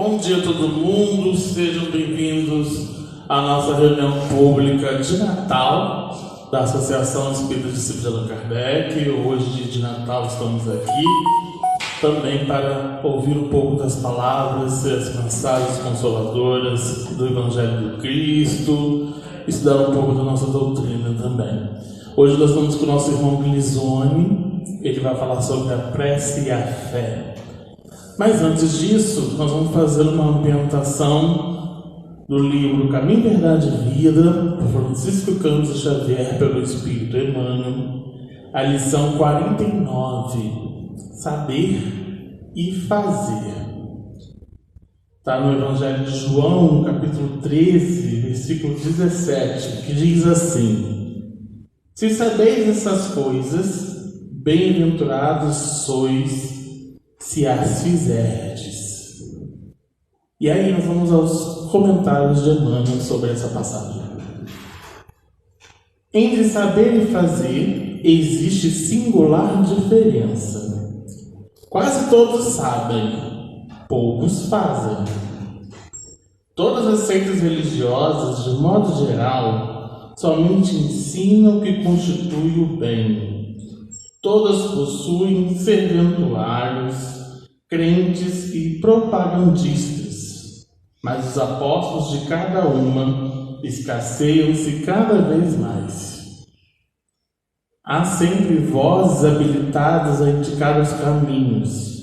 Bom dia a todo mundo, sejam bem-vindos à nossa reunião pública de Natal da Associação Espírita Discípulos de Allan Kardec. Hoje, dia de Natal, estamos aqui também para ouvir um pouco das palavras, as mensagens consoladoras do Evangelho do Cristo, estudar um pouco da nossa doutrina também. Hoje nós estamos com o nosso irmão Glisone, ele vai falar sobre a prece e a fé. Mas antes disso, nós vamos fazer uma ambientação do livro Caminho, Verdade e Vida, por Francisco Cândido Xavier, pelo Espírito Emmanuel, a lição 49, Saber e Fazer. Está no Evangelho de João, capítulo 13, versículo 17, que diz assim: Se sabeis essas coisas, bem-aventurados sois se as fizerdes. E aí nós vamos aos comentários de Emmanuel sobre essa passagem. Entre saber e fazer existe singular diferença. Quase todos sabem, poucos fazem. Todas as seitas religiosas, de modo geral, somente ensinam o que constitui o bem. Todas possuem serventuários, crentes e propagandistas, mas os apóstolos de cada uma escasseiam-se cada vez mais. Há sempre vozes habilitadas a indicar os caminhos.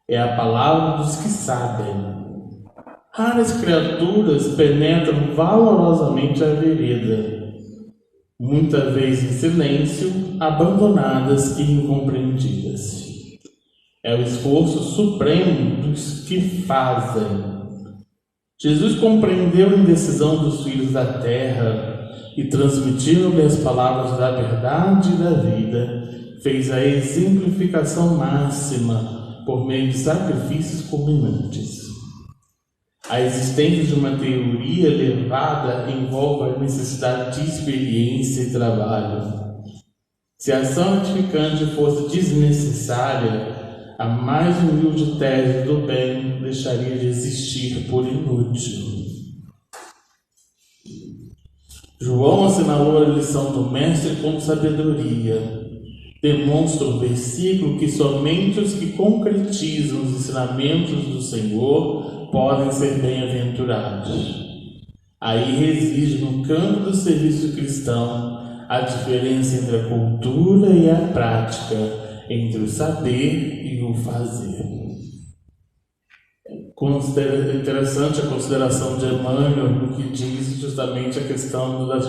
É a palavra dos que sabem. Raras criaturas penetram valorosamente a vereda, muitas vezes em silêncio, abandonadas e incompreendidas. É o esforço supremo dos que fazem. Jesus compreendeu a indecisão dos filhos da terra e, transmitindo-lhe as palavras da verdade e da vida, fez a exemplificação máxima por meio de sacrifícios culminantes. A existência de uma teoria elevada envolve a necessidade de experiência e trabalho. Se a ação edificante fosse desnecessária, a mais humilde tese do bem deixaria de existir por inútil. João assinalou a lição do Mestre com sabedoria. Demonstra o versículo que somente os que concretizam os ensinamentos do Senhor podem ser bem-aventurados. Aí reside no campo do serviço cristão a diferença entre a cultura e a prática, entre o saber e o fazer. Interessante a consideração de Emmanuel no que diz justamente a questão da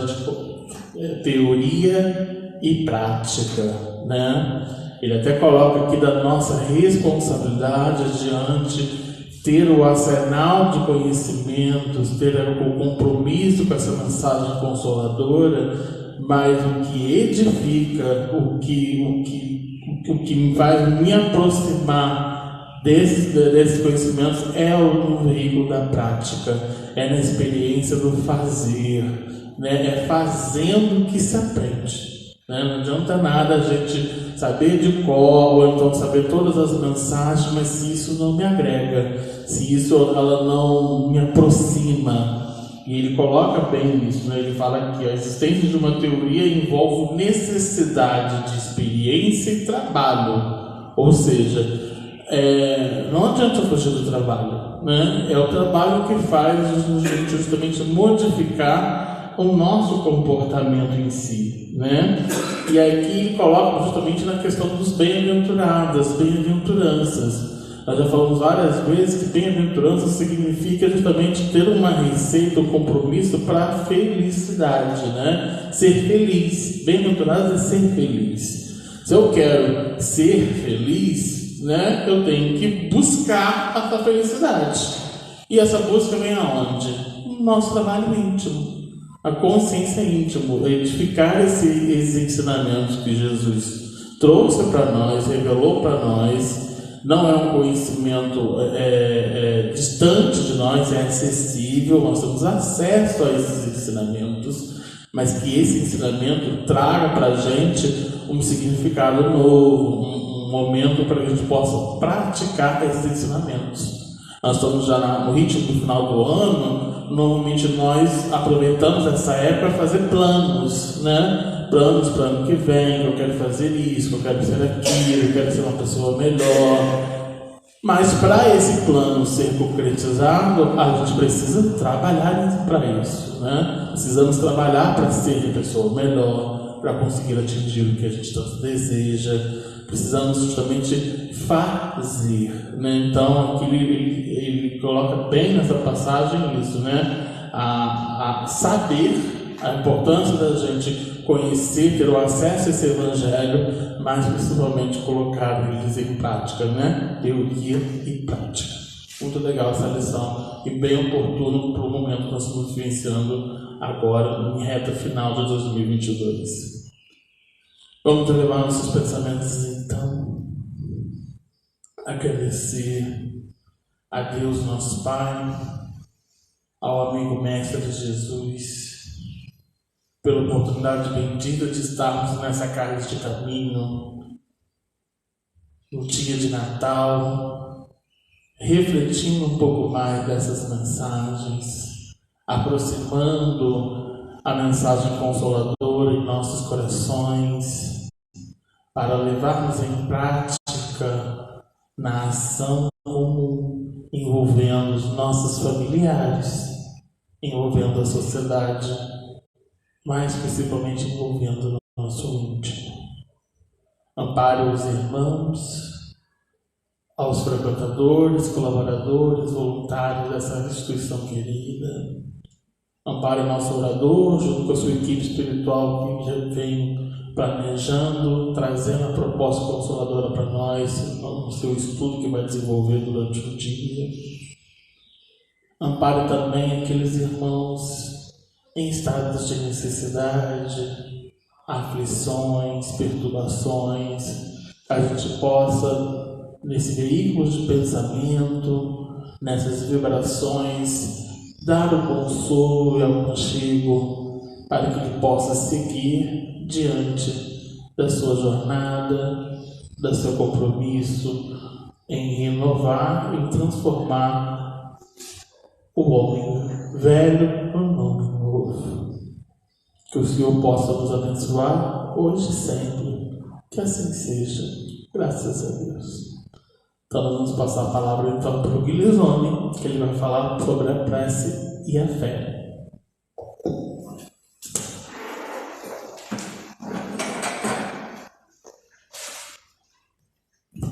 teoria e prática, né? Ele até coloca aqui da nossa responsabilidade diante ter o arsenal de conhecimentos, ter o compromisso com essa mensagem consoladora, mas o que edifica, o que vai me aproximar desses conhecimentos é o veículo da prática, é na experiência do fazer, né? É fazendo que se aprende. Não adianta nada a gente saber de cor ou então saber todas as mensagens, mas se isso não me agrega, se isso ela não me aproxima. E ele coloca bem isso, né? Ele fala que a existência de uma teoria envolve necessidade de experiência e trabalho, ou seja, não adianta fugir do trabalho, né? É o trabalho que faz justamente modificar o nosso comportamento em si, né? E aqui ele coloca justamente na questão dos bem-aventurados, bem-aventuranças. Nós já falamos várias vezes que bem-aventurança significa justamente ter uma receita, um compromisso para a felicidade, né? Ser feliz. Bem-aventurado é ser feliz. Se eu quero ser feliz, né, eu tenho que buscar essa felicidade. E essa busca vem aonde? No nosso trabalho íntimo. A consciência íntima, edificar esses ensinamentos que Jesus trouxe para nós, revelou para nós. Não é um conhecimento distante de nós, é acessível, nós temos acesso a esses ensinamentos, mas que esse ensinamento traga para a gente um significado novo, um momento para que a gente possa praticar esses ensinamentos. Nós estamos já no ritmo do final do ano. Normalmente nós aproveitamos essa época para fazer planos, né? Planos para o ano que vem, que eu quero fazer isso, que eu quero ser aquilo, que eu quero ser uma pessoa melhor. Mas para esse plano ser concretizado, a gente precisa trabalhar para isso, né? Precisamos trabalhar para ser uma pessoa melhor, para conseguir atingir o que a gente tanto deseja. Precisamos justamente fazer, né? Então aqui ele coloca bem nessa passagem isso, né? A saber a importância da gente conhecer, ter o acesso a esse evangelho, mas principalmente colocar eles em prática, né? Teoria e prática. Muito legal essa lição e bem oportuno para o momento que nós estamos vivenciando agora, em reta final de 2022. Vamos levar nossos pensamentos então, agradecer a Deus nosso Pai, ao amigo mestre de Jesus, pela oportunidade bendita de estarmos nessa casa de caminho, no dia de Natal, refletindo um pouco mais dessas mensagens, aproximando a mensagem consoladora em nossos corações, para levarmos em prática na ação comum, envolvendo os nossos familiares, envolvendo a sociedade, mas principalmente envolvendo o nosso íntimo. Ampare os irmãos, aos frequentadores, colaboradores, voluntários dessa instituição querida. Ampare o nosso orador, junto com a sua equipe espiritual que já vem planejando, trazendo a proposta consoladora para nós, no seu estudo que vai desenvolver durante o dia. Ampare também aqueles irmãos em estados de necessidade, aflições, perturbações, a gente possa, nesse veículo de pensamento, nessas vibrações, dar o consolo e o aconchego para que ele possa seguir diante da sua jornada, do seu compromisso em renovar e transformar o homem velho no homem novo. Que o Senhor possa nos abençoar hoje e sempre. Que assim seja. Graças a Deus. Então nós vamos passar a palavra então para o Guilherme, que ele vai falar sobre a prece e a fé.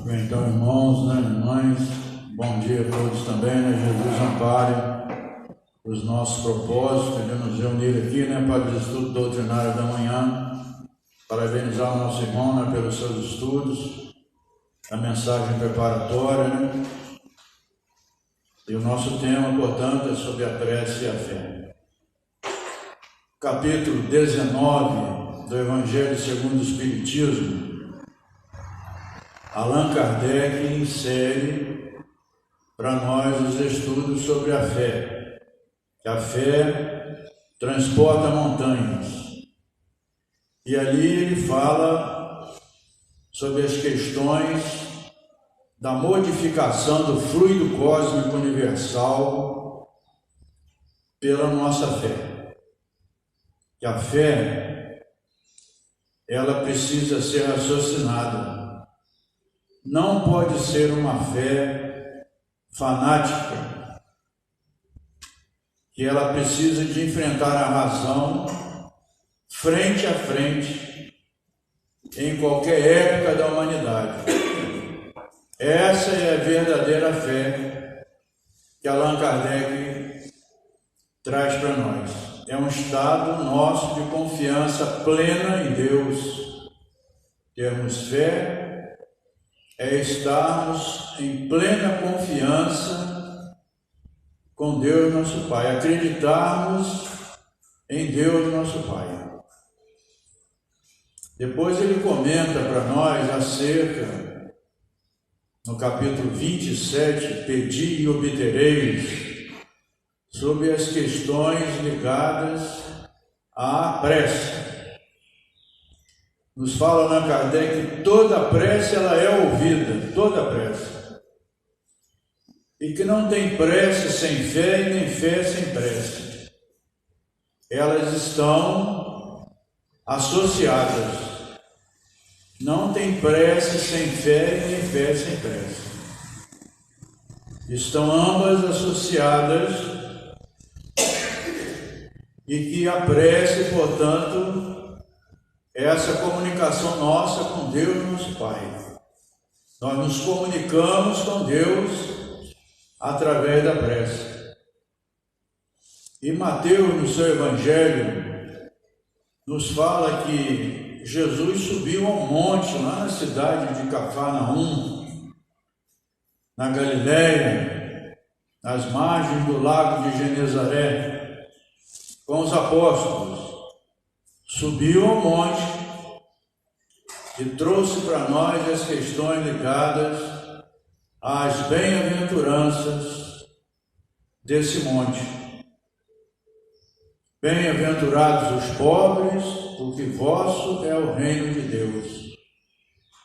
Bem, então, irmãos, né, irmãs, bom dia a todos também, né? Jesus ampare os nossos propósitos de nos reunir aqui, né, para o estudo doutrinário da manhã. Parabenizar o nosso irmão, né, pelos seus estudos, a mensagem preparatória, né? E o nosso tema, portanto, é sobre a prece e a fé. Capítulo 19 do Evangelho segundo o Espiritismo. Allan Kardec insere para nós os estudos sobre a fé. Que a fé transporta montanhas. E ali ele fala sobre as questões da modificação do fluido cósmico universal pela nossa fé. Que a fé, ela precisa ser raciocinada. Não pode ser uma fé fanática, que ela precisa de enfrentar a razão frente a frente em qualquer época da humanidade. Essa é a verdadeira fé que Allan Kardec traz para nós. É um estado nosso de confiança plena em Deus. Termos fé é estarmos em plena confiança com Deus nosso Pai, acreditarmos em Deus nosso Pai. Depois ele comenta para nós acerca, no capítulo 27, Pedi e obtereis, sobre as questões ligadas à prece. Nos fala Allan Kardec que toda prece ela é ouvida, toda prece. e que não tem prece sem fé e nem fé sem prece. Elas estão associadas. Não tem prece sem fé e nem fé sem prece. Estão ambas associadas e que a prece, portanto, é essa comunicação nossa com Deus, nosso Pai. Nós nos comunicamos com Deus através da prece. E Mateus, no seu Evangelho, nos fala que Jesus subiu ao monte, lá na cidade de Cafarnaum, na Galiléia, nas margens do lago de Genezaré, com os apóstolos. Subiu ao monte e trouxe para nós as questões ligadas às bem-aventuranças desse monte. Bem-aventurados os pobres, porque vosso é o reino de Deus.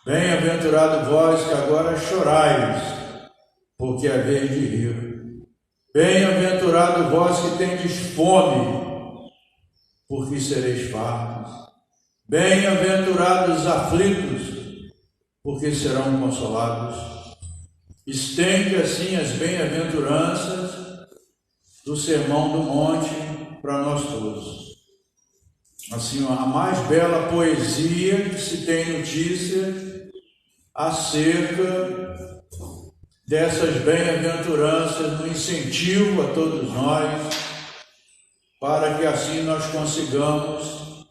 Bem-aventurado vós que agora chorais, porque é vez de rir. Bem-aventurado vós que tendes fome, porque sereis fartos. Bem-aventurados os aflitos, porque serão consolados. Estende assim as bem-aventuranças do Sermão do Monte para nós todos. Assim, a mais bela poesia que se tem notícia acerca dessas bem-aventuranças, no incentivo a todos nós, para que assim nós consigamos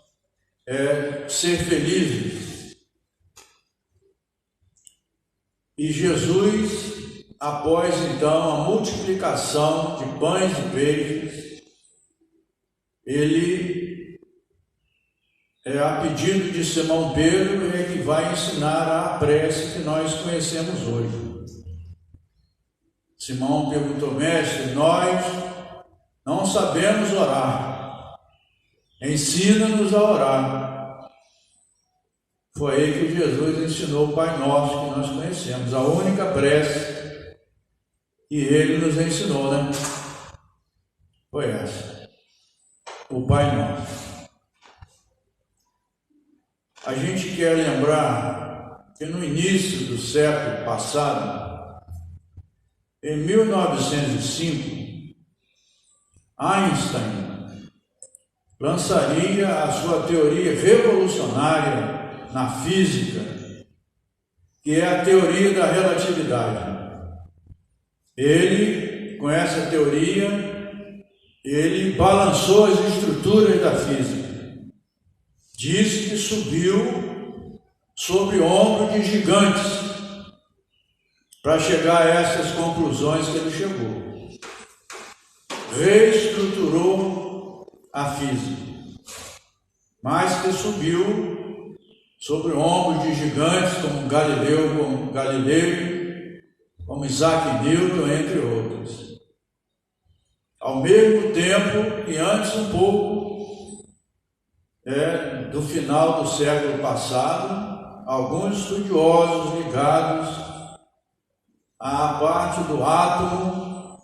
ser felizes. E Jesus, após então a multiplicação de pães e peixes, ele, a pedido de Simão Pedro, é que vai ensinar a prece que nós conhecemos hoje. Simão perguntou: mestre, nós não sabemos orar, ensina-nos a orar. Foi aí que Jesus ensinou o Pai Nosso que nós conhecemos, a única prece que ele nos ensinou, né? Foi essa, o Pai Nosso. A gente quer lembrar que no início do século passado, em 1905, Einstein lançaria a sua teoria revolucionária na física, que é a teoria da relatividade. Ele, com essa teoria, ele balançou as estruturas da física. Diz que subiu sobre o ombro de gigantes para chegar a essas conclusões que ele chegou. Reestruturou a física, mas que subiu sobre ombros de gigantes como Galileu, como Isaac Newton, entre outros. Ao mesmo tempo, e antes um pouco do final do século passado, alguns estudiosos ligados à parte do átomo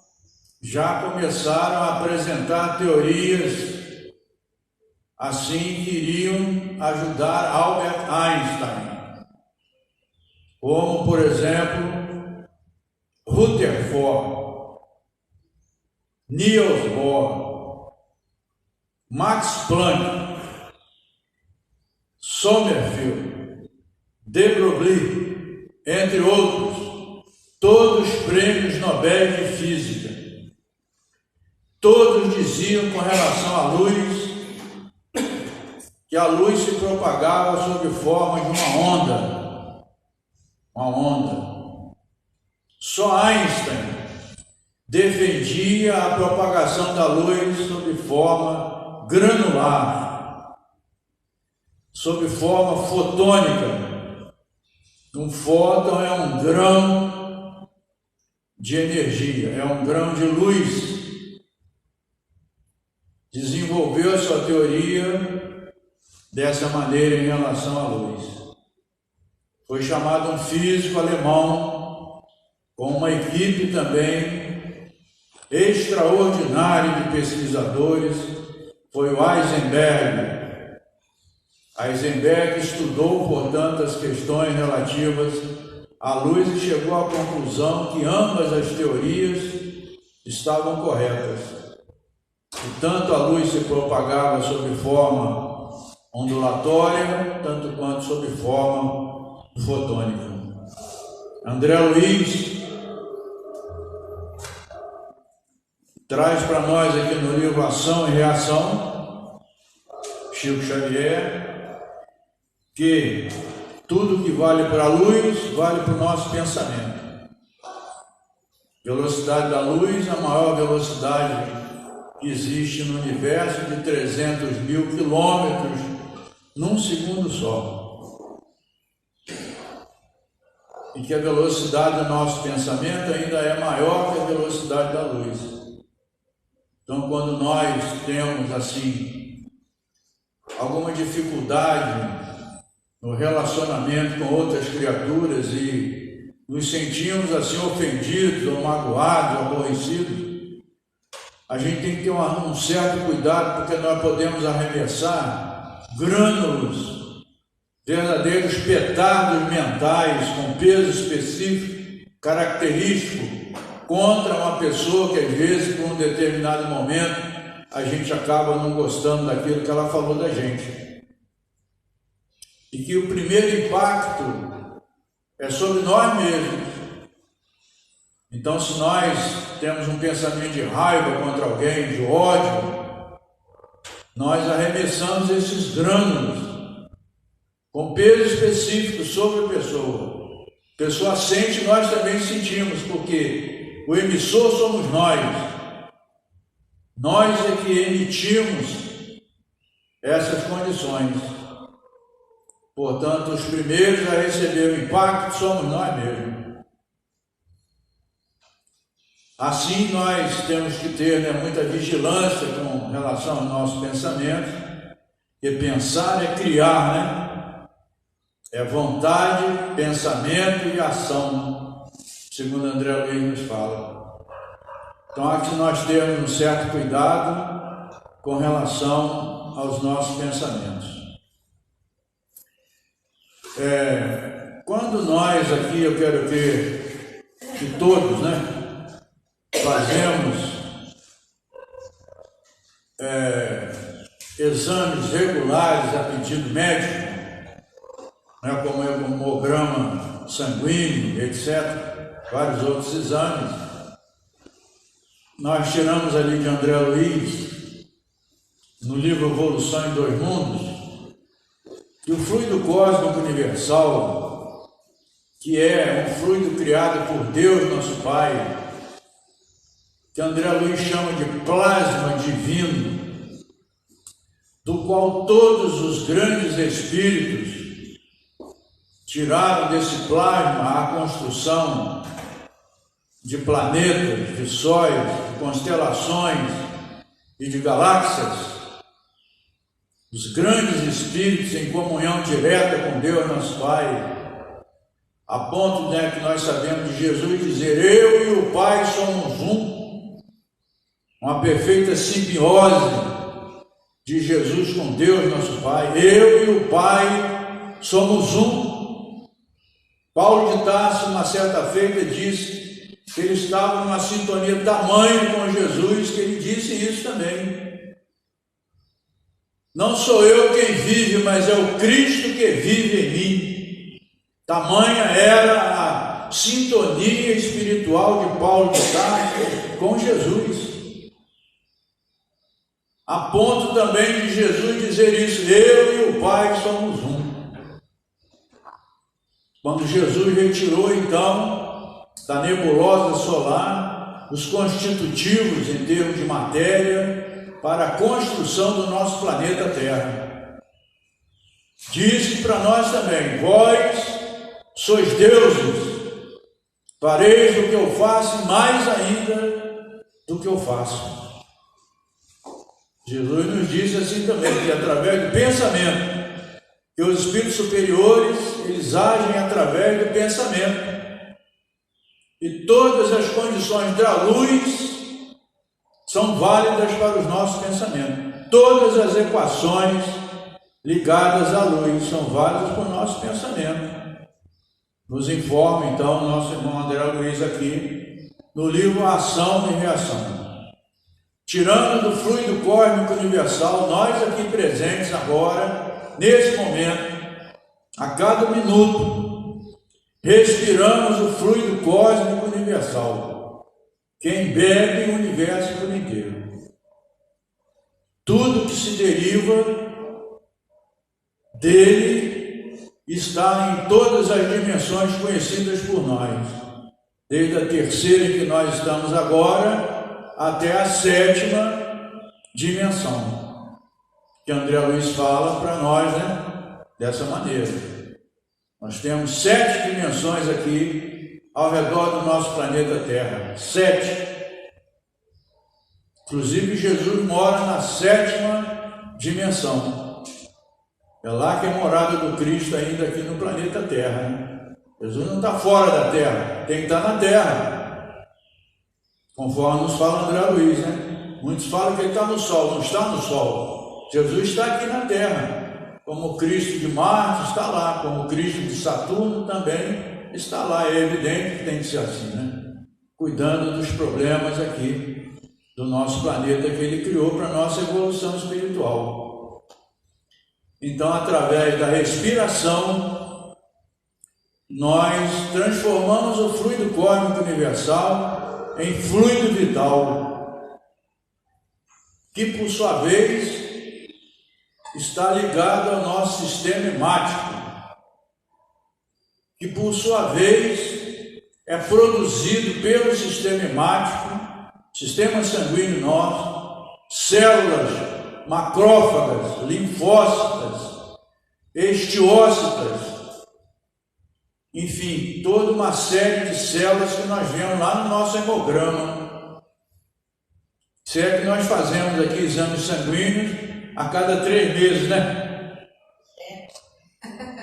já começaram a apresentar teorias assim que iriam ajudar Albert Einstein, como, por exemplo, Rutherford, Niels Bohr, Max Planck, Sommerfeld, de Broglie, entre outros, todos prêmios Nobel de Física. Todos diziam com relação à luz que a luz se propagava sob forma de uma onda. Só Einstein defendia a propagação da luz sob forma granular, sob forma fotônica. Um fóton é um grão de energia, é um grão de luz. Desenvolveu a sua teoria dessa maneira em relação à luz. Foi chamado um físico alemão com uma equipe também extraordinária de pesquisadores, foi o Heisenberg. Heisenberg estudou, portanto, as questões relativas à luz e chegou à conclusão que ambas as teorias estavam corretas. E tanto a luz se propagava sob forma ondulatória, tanto quanto sob forma fotônica. André Luiz traz para nós aqui no livro Ação e Reação, Chico Xavier, que tudo que vale para a luz, vale para o nosso pensamento. Velocidade da luz é a maior velocidade que existe no universo, de 300 mil quilômetros num segundo só. E que a velocidade do nosso pensamento ainda é maior que a velocidade da luz. Então, quando nós temos, assim, alguma dificuldade no relacionamento com outras criaturas e nos sentimos, assim, ofendidos, ou magoados, ou aborrecidos, a gente tem que ter um certo cuidado, porque nós podemos arremessar grânulos, verdadeiros petardos mentais, com peso específico, característico, contra uma pessoa que às vezes, por um determinado momento, a gente acaba não gostando daquilo que ela falou da gente. E que o primeiro impacto é sobre nós mesmos. Então, se nós temos um pensamento de raiva contra alguém, de ódio, nós arremessamos esses grânulos com peso específico sobre a pessoa. A pessoa sente, nós também sentimos, porque o emissor somos nós. Nós é que emitimos essas condições. Portanto, os primeiros a receber o impacto somos nós mesmos. Assim, nós temos que ter muita vigilância com relação aos nossos pensamentos, porque pensar é criar, É vontade, pensamento e ação, segundo André Luiz nos fala. Então, aqui nós temos um certo cuidado com relação aos nossos pensamentos. Quando nós aqui, eu quero ver que todos, fazemos exames regulares a pedido médico, como é o hemograma sanguíneo, etc., vários outros exames. Nós tiramos ali de André Luiz, no livro Evolução em Dois Mundos, que o fluido cósmico universal, que é um fluido criado por Deus, nosso Pai, que André Luiz chama de plasma divino, do qual todos os grandes espíritos tiraram desse plasma a construção de planetas, de sóis, de constelações e de galáxias. Os grandes espíritos em comunhão direta com Deus, nosso Pai, a ponto que nós sabemos de Jesus dizer: eu e o Pai somos um, uma perfeita simbiose de Jesus com Deus, nosso Pai. Eu e o Pai somos um. Paulo de Tarso, uma certa feita, disse que ele estava numa sintonia tamanha com Jesus, que ele disse isso também. Não sou eu quem vive, mas é o Cristo que vive em mim. Tamanha era a sintonia espiritual de Paulo de Tarso com Jesus. A ponto também de Jesus dizer isso: eu e o Pai somos um. Quando Jesus retirou, então, da nebulosa solar os constitutivos em termos de matéria para a construção do nosso planeta Terra. Disse para nós também: vós sois deuses, fareis o que eu faço, mais ainda do que eu faço. Jesus nos disse assim também, que através do pensamento, que os espíritos superiores, eles agem através do pensamento. e todas as condições da luz são válidas para os nossos pensamentos. Todas as equações ligadas à luz são válidas para o nosso pensamento. Nos informa, então, o nosso irmão André Luiz aqui, no livro Ação e Reação. Tirando do fluido cósmico universal, nós aqui presentes agora, nesse momento, a cada minuto, respiramos o fluido cósmico universal, que embebe o universo por inteiro. Tudo que se deriva dele está em todas as dimensões conhecidas por nós, desde a terceira em que nós estamos agora até a sétima dimensão, que André Luiz fala para nós, né? Dessa maneira. Nós temos 7 dimensões aqui ao redor do nosso planeta Terra. 7. Inclusive Jesus mora na 7ª dimensão. É lá que é a morada do Cristo ainda aqui no planeta Terra, né? Jesus não está fora da Terra, tem que estar na Terra. Conforme nos fala André Luiz, né? Muitos falam que ele está no Sol, não está no Sol. Jesus está aqui na Terra. Como o Cristo de Marte está lá, como o Cristo de Saturno também está lá. É evidente que tem que ser assim, né? Cuidando dos problemas aqui do nosso planeta que ele criou para a nossa evolução espiritual. Então, através da respiração, nós transformamos o fluido cósmico universal em fluido vital, que por sua vez está ligado ao nosso sistema hemático, que por sua vez é produzido pelo sistema hemático, sistema sanguíneo nosso, células macrófagas, linfócitas, estiócitas, enfim, toda uma série de células que nós vemos lá no nosso hemograma. Se é que nós fazemos aqui exames sanguíneos a cada 3 meses, né?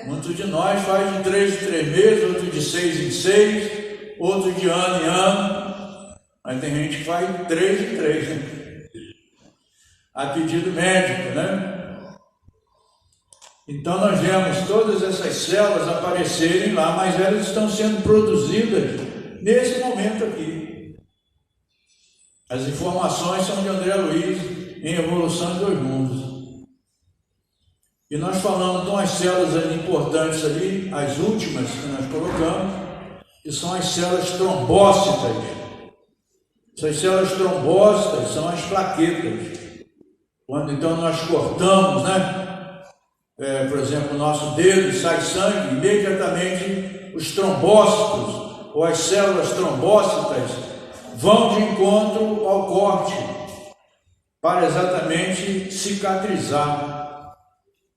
Muitos de nós faz de 3 em 3 meses, outro de 6 em 6, outro de ano em ano, mas tem gente que faz de 3 em 3, né? A pedido médico, né? Então nós vemos todas essas células aparecerem lá, mas elas estão sendo produzidas nesse momento aqui. As informações são de André Luiz em Evolução em 2 Mundos. E nós falamos de umas células ali importantes ali, as últimas que nós colocamos, que são as células trombócitas. Essas células trombócitas são as plaquetas. Quando então nós cortamos, né? Por exemplo, o nosso dedo, sai sangue, imediatamente os trombócitos ou as células trombócitas vão de encontro ao corte para exatamente cicatrizar,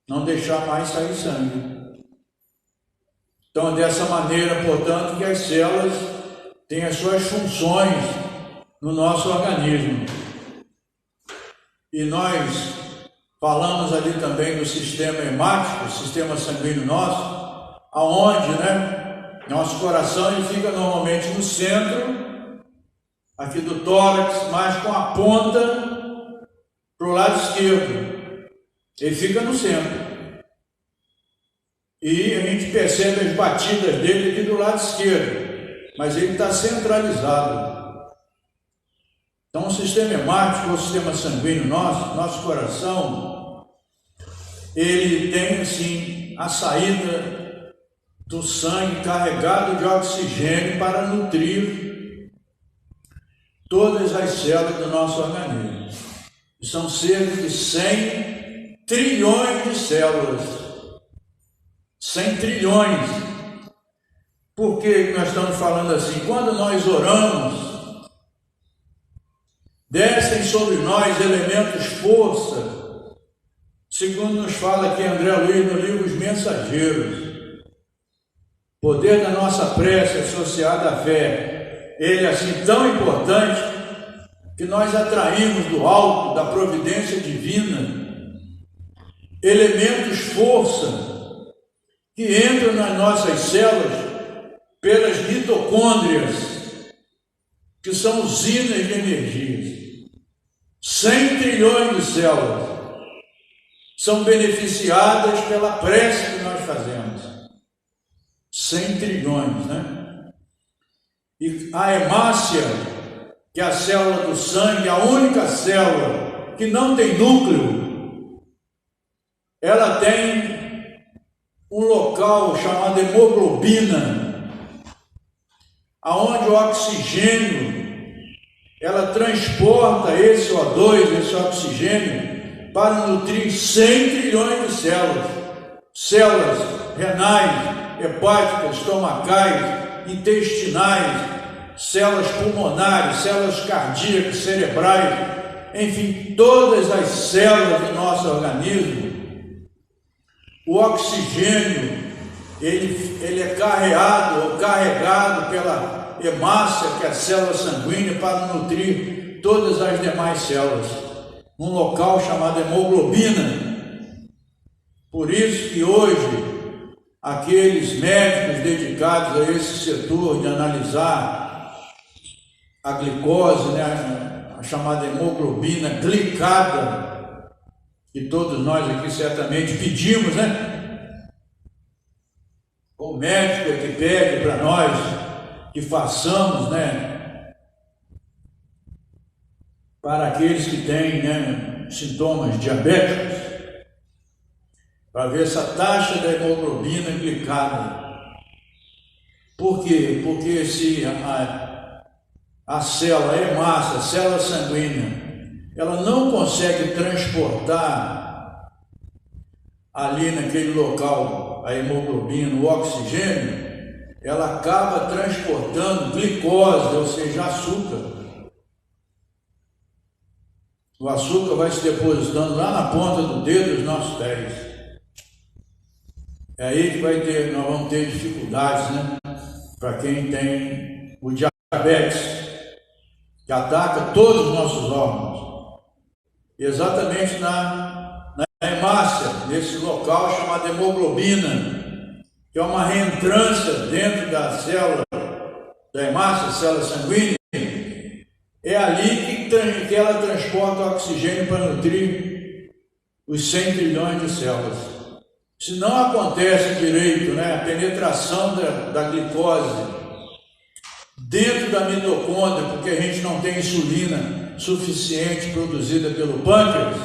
não deixar mais sair sangue. Então, dessa maneira, portanto, que as células têm as suas funções no nosso organismo. E nós falamos ali também do sistema hemático, sistema sanguíneo nosso, aonde, né, nosso coração ele fica normalmente no centro, aqui do tórax, mas com a ponta para o lado esquerdo. Ele fica no centro. E a gente percebe as batidas dele aqui do lado esquerdo, mas ele está centralizado. Então, o sistema hemático, o sistema sanguíneo nosso coração, ele tem, assim, a saída do sangue carregado de oxigênio para nutrir todas as células do nosso organismo. São cerca de 100 trilhões de células. 100 trilhões. Por que nós estamos falando assim? Quando nós oramos, descem sobre nós elementos força, segundo nos fala aqui André Luiz no livro Os Mensageiros. O poder da nossa prece associada à fé, ele é assim tão importante que nós atraímos do alto, da providência divina, elementos força que entram nas nossas células pelas mitocôndrias. que são usinas de energia. 100 trilhões de células são beneficiadas pela prece que nós fazemos. 100 trilhões, né? E a hemácia, que é a célula do sangue, a única célula que não tem núcleo, ela tem um local chamado hemoglobina, aonde o oxigênio, ela transporta esse O2, esse oxigênio, para nutrir 100 trilhões de células. Células renais, hepáticas, estomacais, intestinais, células pulmonares, células cardíacas, cerebrais, enfim, todas as células do nosso organismo. O oxigênio, ele é carregado ou carregado pela hemácia, que é a célula sanguínea, para nutrir todas as demais células, num local chamado hemoglobina. Por isso que hoje, aqueles médicos dedicados a esse setor de analisar a glicose, né, a chamada hemoglobina glicada, que todos nós aqui certamente pedimos, né? O médico é que pede para nós que façamos, né, para aqueles que têm, né, sintomas diabéticos, para ver essa taxa da hemoglobina glicada. Por quê? Porque se a célula, a hemácia, a célula sanguínea, ela não consegue transportar ali naquele local a hemoglobina, o oxigênio, ela acaba transportando glicose, ou seja, açúcar. O açúcar vai se depositando lá na ponta do dedo dos nossos pés. É aí que nós vamos ter dificuldades, né? Para quem tem o diabetes, que ataca todos os nossos órgãos. Exatamente na hemácia, nesse local chamado hemoglobina, que é uma reentrância dentro da célula, da hemácia, célula sanguínea. É ali que ela transporta o oxigênio para nutrir os 100 trilhões de células. Se não acontece direito, né, a penetração da glicose dentro da mitocôndria, porque a gente não tem insulina suficiente produzida pelo pâncreas,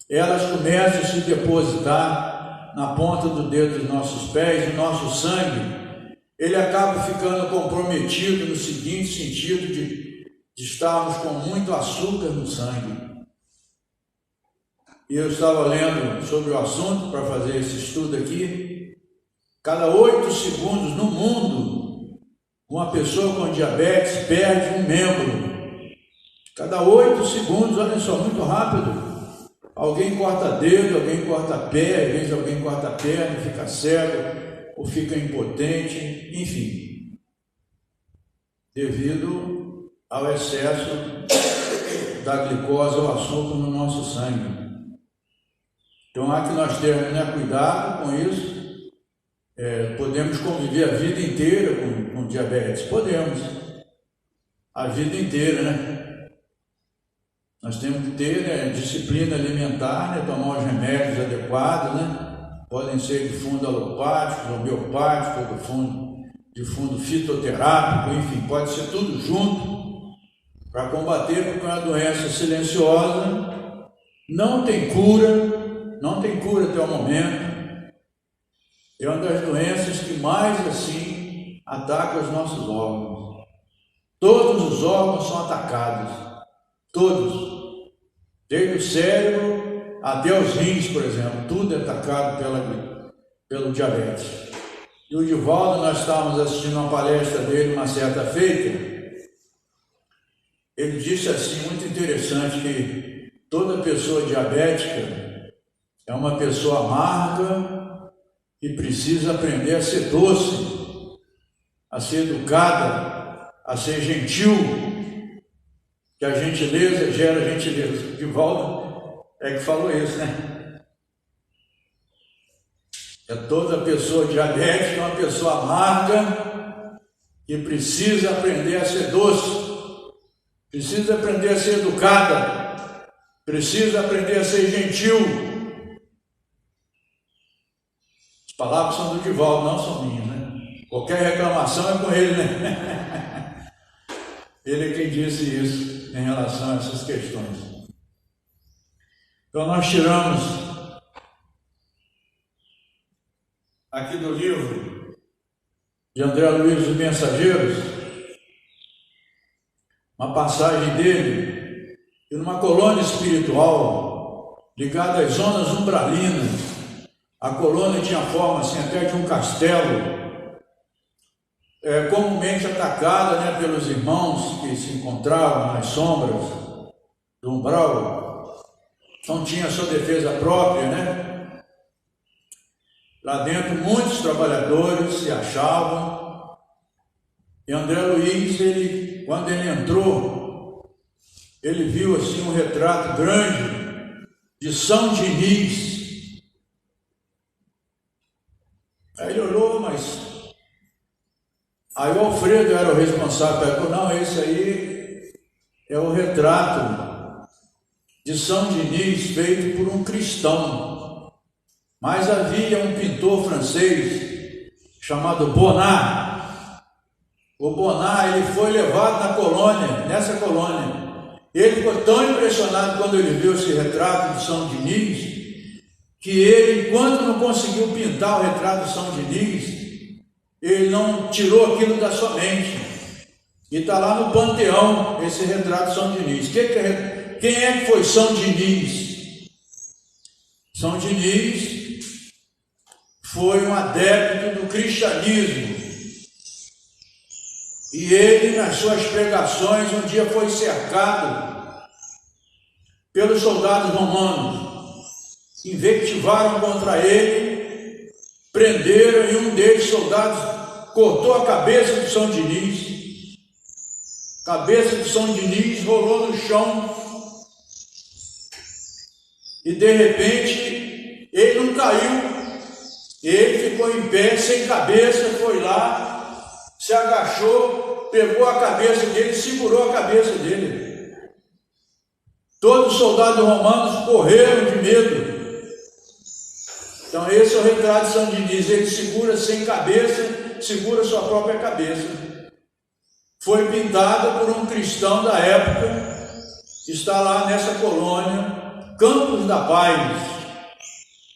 elas começam a se depositar na ponta do dedo dos nossos pés, o nosso sangue, ele acaba ficando comprometido no seguinte sentido de estarmos com muito açúcar no sangue. E eu estava lendo sobre o assunto para fazer esse estudo aqui. Cada 8 segundos no mundo, uma pessoa com diabetes perde um membro. Cada 8 segundos, olha só, muito rápido. Alguém corta dedo, alguém corta pé, às vezes alguém corta a perna, fica cego ou fica impotente, enfim, devido ao excesso da glicose ou açúcar no nosso sangue. Então há que nós termos, né, cuidado com isso. Podemos conviver a vida inteira com diabetes? Podemos. A vida inteira, né? Nós temos que ter, né, disciplina alimentar, né, tomar os remédios adequados, né? Podem ser de fundo alopático, homeopático, de fundo fitoterápico, enfim, pode ser tudo junto para combater, porque é uma doença silenciosa, não tem cura até o momento. É uma das doenças que mais, assim, ataca os nossos órgãos. Todos os órgãos são atacados. Todos. Desde o cérebro até os rins, por exemplo. Tudo é atacado pelo diabetes. E o Divaldo, nós estávamos assistindo uma palestra dele uma certa feita. Ele disse assim, muito interessante, que toda pessoa diabética é uma pessoa amarga e precisa aprender a ser doce, a ser educada, a ser gentil, que a gentileza gera gentileza. Divaldo é que falou isso, né? Toda pessoa diabética é uma pessoa amarga que precisa aprender a ser doce, precisa aprender a ser educada, precisa aprender a ser gentil. As palavras são do Divaldo, não são minhas, né? Qualquer reclamação é com ele, né? Ele é quem disse isso em relação a essas questões. Então nós tiramos aqui do livro de André Luiz dos Mensageiros uma passagem dele, que numa colônia espiritual ligada às zonas umbralinas, a colônia tinha forma assim até de um castelo, comumente atacada, né, pelos irmãos que se encontravam nas sombras do umbral. Então tinha a sua defesa própria, né? Lá dentro muitos trabalhadores se achavam. E André Luiz, quando ele entrou, ele viu assim um retrato grande de São Diniz. Aí ele olhou, mas... Aí o Alfredo era o responsável, ele falou, não, esse aí é o retrato de São Diniz feito por um cristão. Mas havia um pintor francês chamado Bonnat. O Bonnat, ele foi levado na colônia, nessa colônia. Ele ficou tão impressionado quando ele viu esse retrato de São Diniz, que ele, enquanto não conseguiu pintar o retrato de São Diniz, ele não tirou aquilo da sua mente. E está lá no Panteão, esse retrato de São Diniz. Quem é que foi São Diniz? São Diniz foi um adepto do cristianismo. E ele, nas suas pregações, um dia foi cercado pelos soldados romanos. Invectivaram contra ele, prenderam e um deles, soldados, cortou a cabeça de São Diniz. A cabeça de São Diniz rolou no chão. E de repente, ele não caiu, ele ficou em pé, sem cabeça, foi lá, se agachou, pegou a cabeça dele, segurou a cabeça dele. Todos os soldados romanos correram de medo. Então esse é o retrato de São Diniz, ele segura sem cabeça, segura sua própria cabeça. Foi pintada por um cristão da época, está lá nessa colônia, Campos da Paz,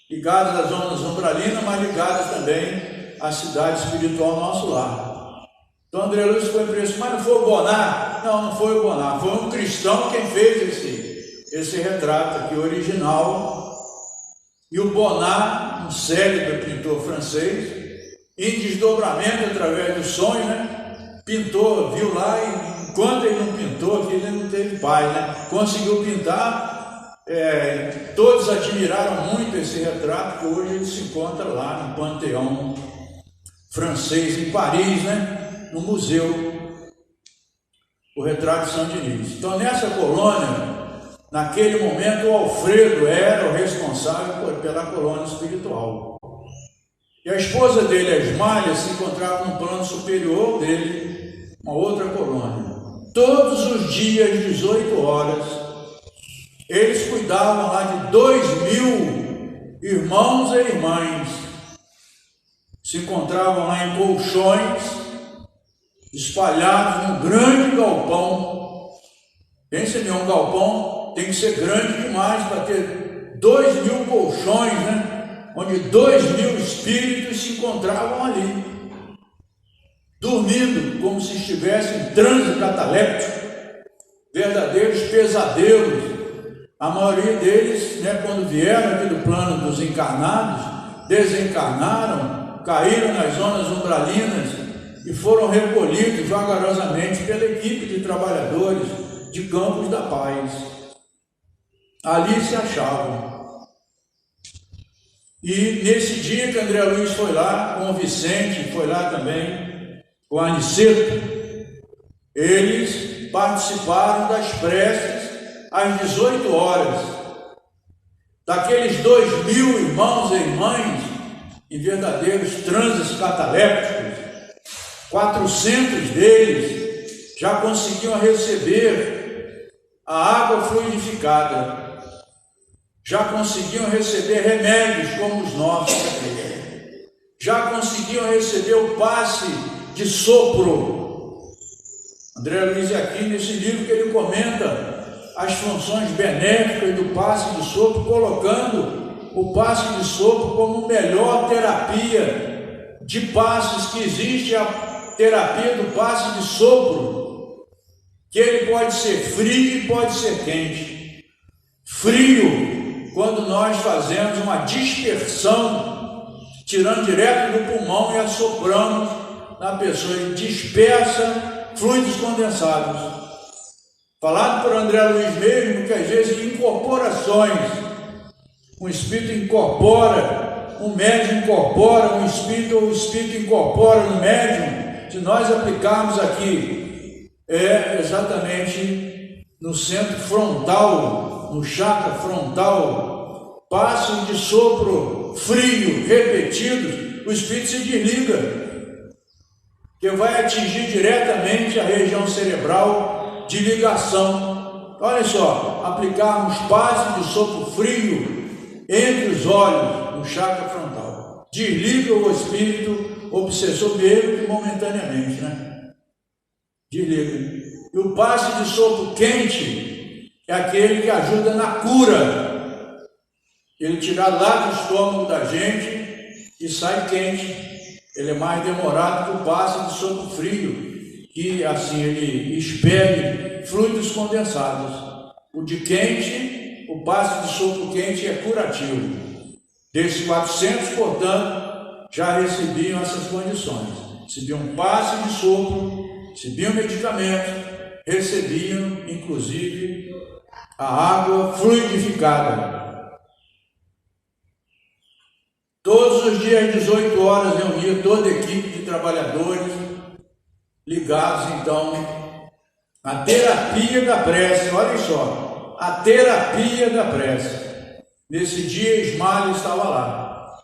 ligados às zonas umbralinas, mas ligados também à cidade espiritual nosso lar. Então André Luiz ficou impressionado, mas não foi o Bonnat? Não foi o Bonnat, foi um cristão quem fez esse retrato aqui original. E o Bonnat, um célebre pintor francês, em desdobramento através do sonho, né? Pintou, viu lá, e enquanto ele não pintou, ele não teve paz, né? Conseguiu pintar. Todos admiraram muito esse retrato, que hoje ele se encontra lá no Panteão francês, em Paris, né? No museu, o retrato de São Diniz. Então, nessa colônia, naquele momento, o Alfredo era o responsável pela colônia espiritual. E a esposa dele, a Esmalha, se encontrava no plano superior dele, uma outra colônia. Todos os dias, 18 horas, eles cuidavam lá de 2.000 irmãos e irmãs. Se encontravam lá em colchões, espalhados num grande galpão. Pensa em um galpão, tem que ser grande demais para ter 2.000 colchões, né? Onde 2.000 espíritos se encontravam ali, dormindo como se estivessem em transe cataléptico, verdadeiros pesadelos. A maioria deles, né, quando vieram aqui do plano dos encarnados, desencarnaram, caíram nas zonas umbralinas e foram recolhidos vagarosamente pela equipe de trabalhadores de Campos da Paz. Ali se achavam. E nesse dia que André Luiz foi lá, com o Vicente, foi lá também, com a Aniceto, eles participaram das preces às 18 horas, daqueles 2.000 irmãos e irmãs em verdadeiros transes catalépticos, 400 deles já conseguiam receber a água fluidificada, já conseguiam receber remédios como os nossos aqui, já conseguiam receber o passe de sopro. André Luiz aqui, nesse livro que ele comenta as funções benéficas do passe de sopro, colocando o passe de sopro como a melhor terapia de passes que existe, a terapia do passe de sopro, que ele pode ser frio e pode ser quente. Frio, quando nós fazemos uma dispersão, tirando direto do pulmão e assopramos na pessoa, ele dispersa fluidos condensados. Falado por André Luiz mesmo, que às vezes incorporações, um espírito incorpora, um médium incorpora um espírito, ou o espírito incorpora no médium. Se nós aplicarmos aqui, é exatamente no centro frontal, no chakra frontal, passos de sopro frio repetidos, o espírito se desliga, que vai atingir diretamente a região cerebral de ligação. Olha só, aplicarmos passos de sopro frio entre os olhos, no chakra frontal, desliga o espírito obsessor mesmo momentaneamente, né? Desliga. E o passe de sopro quente é aquele que ajuda na cura. Ele tira lá do estômago da gente e sai quente. Ele é mais demorado que o passe de sopro frio, que assim ele expele fluidos condensados. O de quente, o passe de sopro quente é curativo. Desses 400, portanto, já recebiam essas condições. Recebiam passe de sopro, recebiam medicamentos, recebiam, inclusive, a água fluidificada. Todos os dias, às 18 horas, reunia toda a equipe de trabalhadores ligados, então, à terapia da prece. Olha só, a terapia da prece. Nesse dia, Ismália estava lá.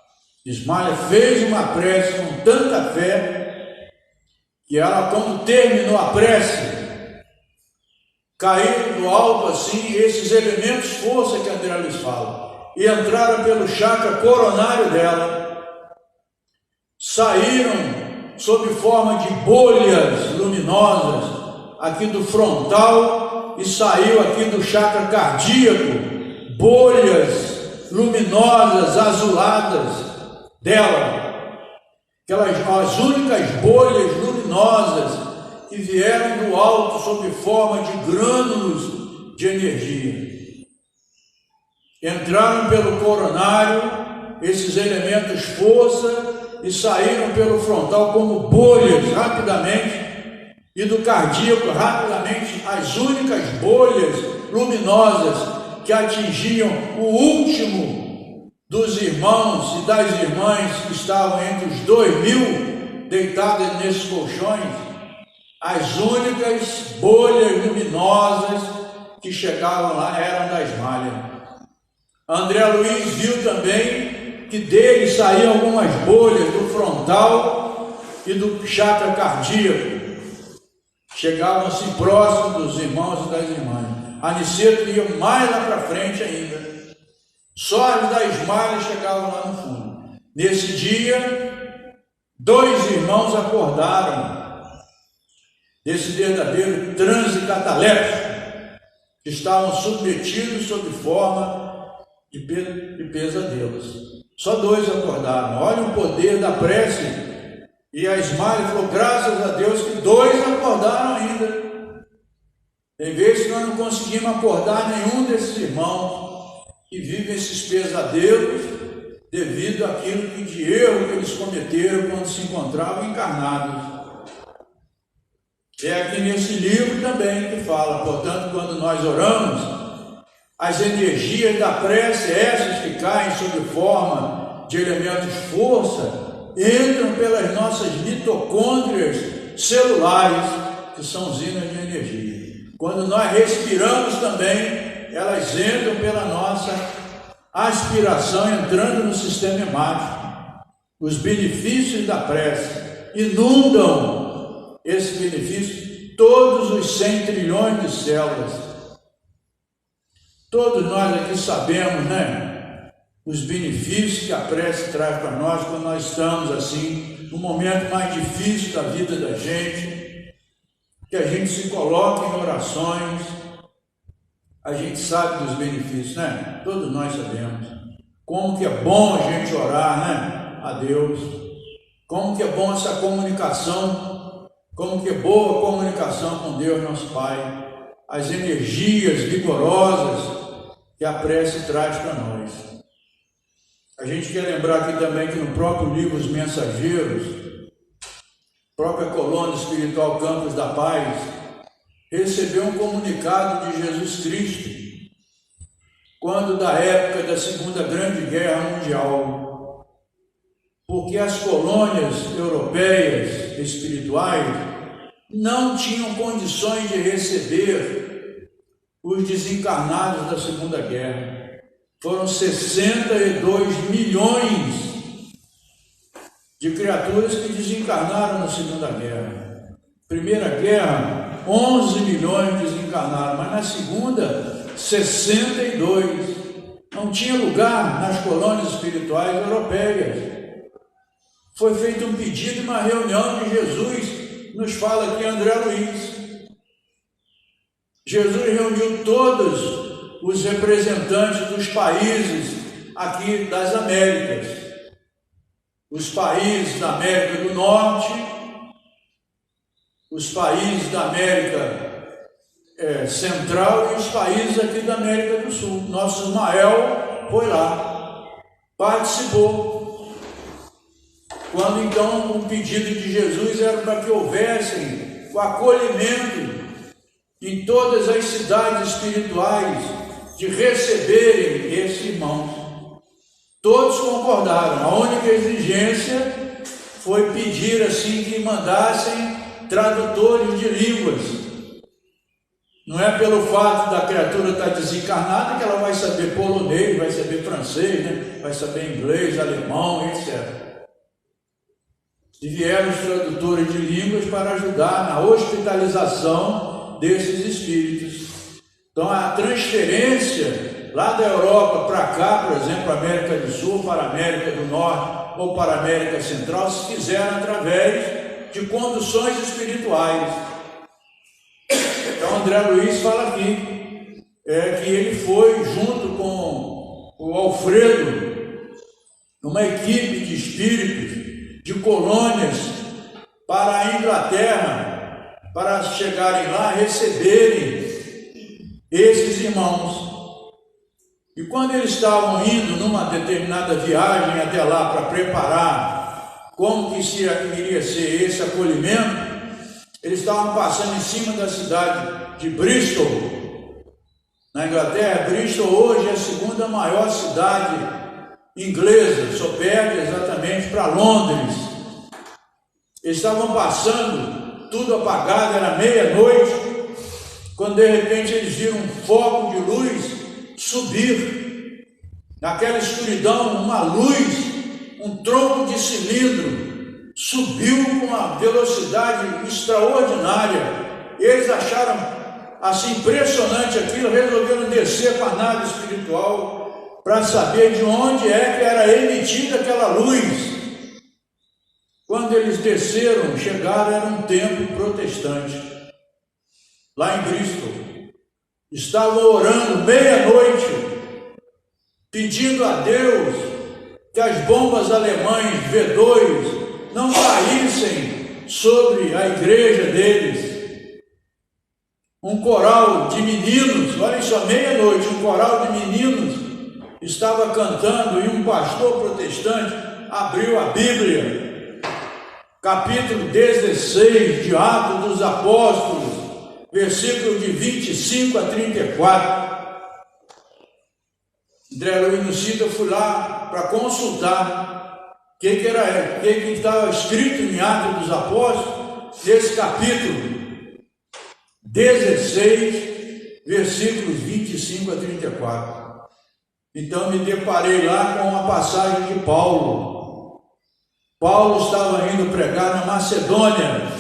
Ismália fez uma prece com tanta fé que ela, quando terminou a prece, caíram do alto assim esses elementos força que André Luiz fala, e entraram pelo chakra coronário dela, saíram sob forma de bolhas luminosas aqui do frontal e saiu aqui do chakra cardíaco, bolhas luminosas azuladas dela, as únicas bolhas luminosas que vieram do alto sob forma de grânulos de energia. Entraram pelo coronário esses elementos força e saíram pelo frontal como bolhas rapidamente, e do cardíaco rapidamente as únicas bolhas luminosas que atingiam o último dos irmãos e das irmãs que estavam entre os 2.000 deitados nesses colchões. As únicas bolhas luminosas que chegavam lá eram da Ismália. André Luiz viu também que dele saíam algumas bolhas do frontal e do chakra cardíaco. Chegavam assim próximo dos irmãos e das irmãs. Aniceto ia mais lá para frente ainda. Só as da Ismália chegavam lá no fundo. Nesse dia, 2 irmãos acordaram desse verdadeiro transe cataléptico, que estavam submetidos sob forma de pesadelos. Só 2 acordaram. Olha o poder da prece. E a Ismália falou, graças a Deus que 2 acordaram ainda. Tem vezes que nós não conseguimos acordar nenhum desses irmãos que vivem esses pesadelos devido àquilo de erro que eles cometeram quando se encontravam encarnados. É aqui nesse livro também que fala, portanto, quando nós oramos, as energias da prece, essas que caem sob forma de elementos força, entram pelas nossas mitocôndrias celulares, que são usinas de energia. Quando nós respiramos também, elas entram pela nossa aspiração, entrando no sistema hemático. Os benefícios da prece inundam esse benefício, todos os 100 trilhões de células. Todos nós aqui sabemos, né, os benefícios que a prece traz para nós quando nós estamos assim, no momento mais difícil da vida da gente, que a gente se coloca em orações, a gente sabe dos benefícios, né? Todos nós sabemos. Como que é bom a gente orar, né, a Deus. Como que é bom essa comunicação, como que é boa a comunicação com Deus, nosso Pai. As energias vigorosas que a prece traz para nós. A gente quer lembrar aqui também que no próprio livro Os Mensageiros, própria colônia espiritual Campos da Paz, recebeu um comunicado de Jesus Cristo, quando da época da Segunda Grande Guerra Mundial, porque as colônias europeias espirituais não tinham condições de receber os desencarnados da Segunda Guerra. Foram 62 milhões de criaturas que desencarnaram na Segunda Guerra. Primeira Guerra, 11 milhões desencarnaram, mas na Segunda, 62. Não tinha lugar nas colônias espirituais europeias. Foi feito um pedido, uma reunião de Jesus, nos fala aqui André Luiz. Jesus reuniu todos os representantes dos países aqui das Américas, os países da América do Norte, os países da América Central e os países aqui da América do Sul. Nosso Ismael foi lá, participou. Quando então o pedido de Jesus era para que houvessem o acolhimento em todas as cidades espirituais de receberem esses irmãos. Todos concordaram. A única exigência foi pedir assim que mandassem tradutores de línguas. Não é pelo fato da criatura estar desencarnada que ela vai saber polonês, vai saber francês, né? Vai saber inglês, alemão, etc. E vieram os tradutores de línguas para ajudar na hospitalização desses espíritos. Então a transferência lá da Europa para cá, por exemplo, América do Sul, para a América do Norte ou para a América Central, se fizeram através de conduções espirituais. Então André Luiz fala aqui que ele foi junto com o Alfredo, uma equipe de espíritos de colônias para a Inglaterra, para chegarem lá, receberem esses irmãos. E quando eles estavam indo numa determinada viagem até lá para preparar como que iria ser esse acolhimento, eles estavam passando em cima da cidade de Bristol, na Inglaterra. Bristol hoje é a segunda maior cidade inglesa, só perde exatamente para Londres. Eles estavam passando, tudo apagado, era meia-noite, quando de repente eles viram um foco de luz subir. Naquela escuridão, uma luz, um tronco de cilindro, subiu com uma velocidade extraordinária. Eles acharam assim impressionante aquilo, resolveram descer para a nave espiritual para saber de onde é que era emitida aquela luz. Quando eles desceram, chegaram, era um templo protestante, lá em Bristol. Estavam orando meia-noite, pedindo a Deus que as bombas alemães V2 não caíssem sobre a igreja deles. Um coral de meninos, olhem só, meia-noite, um coral de meninos estava cantando e um pastor protestante abriu a Bíblia, capítulo 16 de Atos dos Apóstolos, versículo de 25 a 34. André Luiz Nucida, eu fui lá para consultar o que estava escrito em Atos dos Apóstolos, nesse capítulo 16, versículos 25 a 34. Então me deparei lá com uma passagem de Paulo. Paulo estava indo pregar na Macedônia,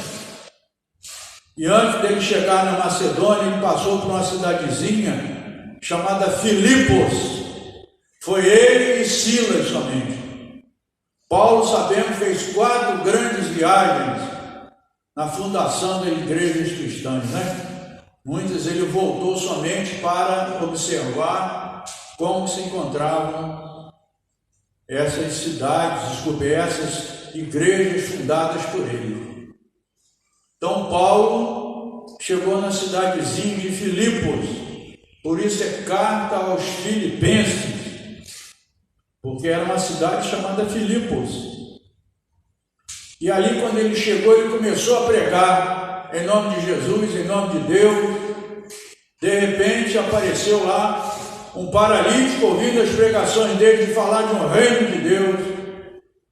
E antes dele chegar na Macedônia, ele passou por uma cidadezinha chamada Filipos. Foi ele e Silas somente. Paulo, sabemos, fez 4 grandes viagens na fundação das igrejas cristãs, né? Muitas ele voltou somente para observar como se encontravam essas cidades, essas igrejas fundadas por ele. Então Paulo chegou na cidadezinha de Filipos, por isso é carta aos Filipenses, porque era uma cidade chamada Filipos. E ali, quando ele chegou, ele começou a pregar em nome de Jesus, em nome de Deus. De repente apareceu lá um paralítico, ouvindo as pregações dele, de falar de um reino de Deus,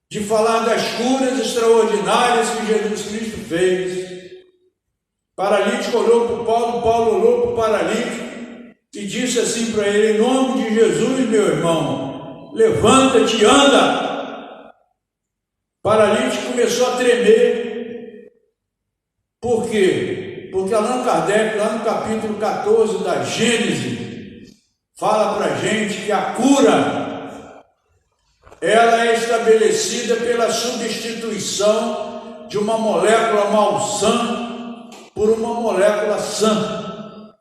de falar das curas extraordinárias que Jesus Cristo fez. O paralítico olhou para o Paulo, Paulo olhou para o paralítico e disse assim para ele: em nome de Jesus, meu irmão, levanta-te e anda. O paralítico começou a tremer. Por quê? Porque Allan Kardec, lá no capítulo 14 da Gênesis, fala para a gente que a cura, ela é estabelecida pela substituição de uma molécula malsã por uma molécula sã.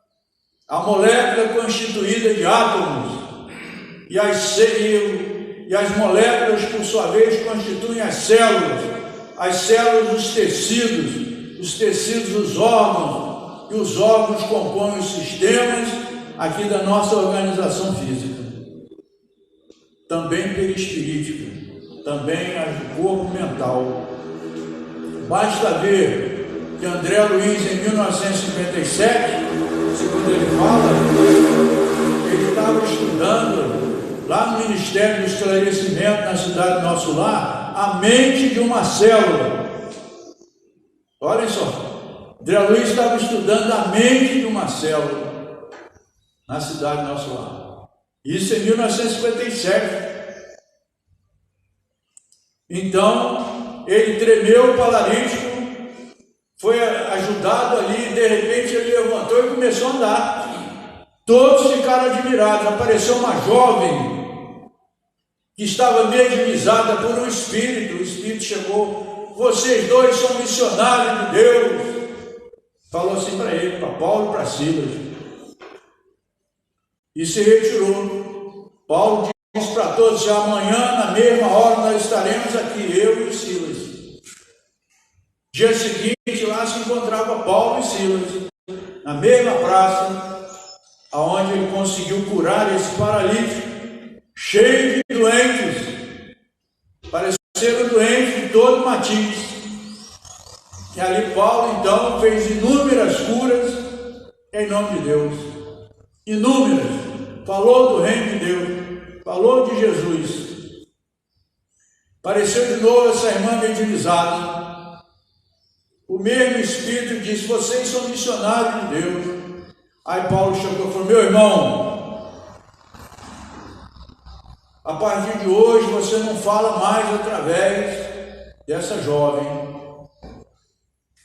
A molécula é constituída de átomos, e as moléculas, por sua vez, constituem as células os tecidos os órgãos, e os órgãos compõem os sistemas aqui da nossa organização física, também perispirítica, também as do corpo mental. Basta ver que André Luiz, em 1957, segundo ele fala, ele estava estudando lá no Ministério do Esclarecimento, na cidade do Nosso Lar, a mente de uma célula. Olhem só, André Luiz estava estudando a mente de uma célula na cidade do Nosso Lar. Isso em 1957. Então, ele tremeu, o paralítico, foi ajudado ali, de repente ele levantou e começou a andar. Todos ficaram admirados. Apareceu uma jovem que estava mediunizada por um espírito. O espírito chegou: vocês dois são missionários de Deus. Falou assim para ele, para Paulo e para Silas, e se retirou. Paulo disse para todos: amanhã, na mesma hora, nós estaremos aqui, eu e o Silas. Dia seguinte, lá se encontrava Paulo e Silas, na mesma praça, aonde ele conseguiu curar esse paralítico, cheio de doentes, pareceram doentes de todo matiz. E ali Paulo, então, fez inúmeras curas em nome de Deus. Inúmeras. Falou do reino de Deus, falou de Jesus. Apareceu de novo essa irmã mediunizada. O mesmo Espírito disse: vocês são missionários de Deus. Aí Paulo chegou e falou: meu irmão, a partir de hoje você não fala mais através dessa jovem.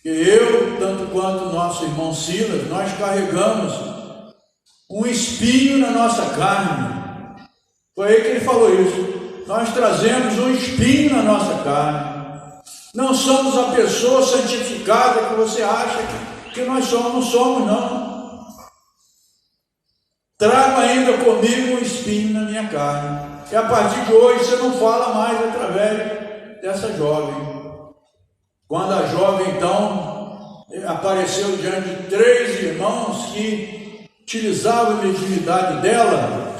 Que eu, tanto quanto o nosso irmão Silas, nós carregamos um espinho na nossa carne. Foi aí que ele falou isso. Nós trazemos um espinho na nossa carne. Não somos a pessoa santificada que você acha que nós somos. Não somos, não. Trago ainda comigo um espinho na minha carne. E a partir de hoje você não fala mais através dessa jovem. Quando a jovem, então, apareceu diante de 3 irmãos que utilizavam a mediunidade dela,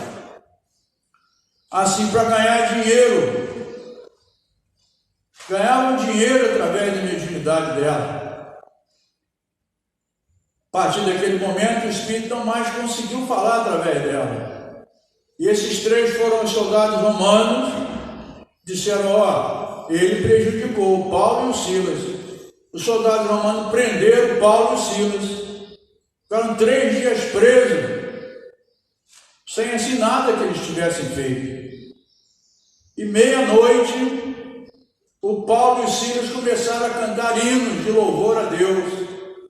assim, para ganhar dinheiro. Ganhavam dinheiro através da mediunidade dela. A partir daquele momento, o Espírito não mais conseguiu falar através dela. E esses 3 foram os soldados romanos, disseram: ó, ele prejudicou o Paulo e o Silas. Os soldados romanos prenderam Paulo e o Silas. Ficaram 3 dias presos, sem assim nada que eles tivessem feito. E meia-noite, o Paulo e o Silas começaram a cantar hinos de louvor a Deus,